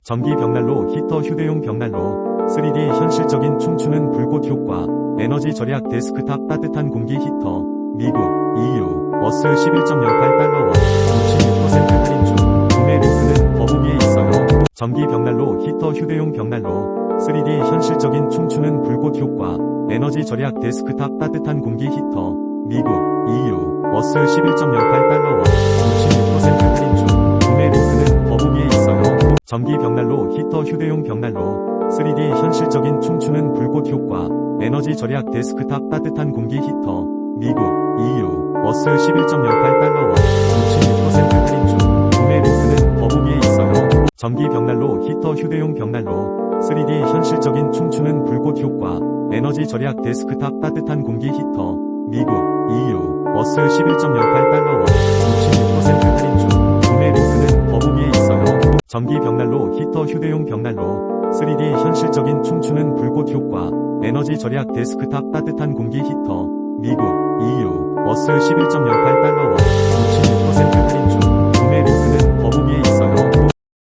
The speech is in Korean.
전기 벽난로 히터 휴대용 벽난로 3D 현실적인 춤추는 불꽃 효과 에너지 절약 데스크탑 따뜻한 공기 히터 미국, EU, 어스 11.08달러원 66% 할인 중 구매 링크는 더보기에 있어요. 전기 벽난로 히터 휴대용 벽난로 3D 현실적인 춤추는 불꽃 효과 에너지 절약 데스크탑 따뜻한 공기 히터 미국, EU, 어스 11.08달러원 66% 할인 중 구매 링크는 더보기에 있어요. 전기 벽난로 히터 휴대용 벽난로 3D 현실적인 춤추는 불꽃 효과 에너지 절약 데스크탑 따뜻한 공기 히터 미국, EU, 어스 11.08달러원 66% 할인 중 구매 링크는 더보기에 있어요. 전기 벽난로 히터 휴대용 벽난로 3D 현실적인 춤추는 불꽃 효과 에너지 절약 데스크탑 따뜻한 공기 히터 미국, EU, 어스 11.08달러원 66% 할인 중 구매 링크는 더보기에 있어요. 전기 벽난로 히터 휴대용 벽난로 3D 현실적인 춤추는 불꽃 효과 에너지 절약 데스크탑 따뜻한 공기 히터 미국, EU, 어스 11.08달러원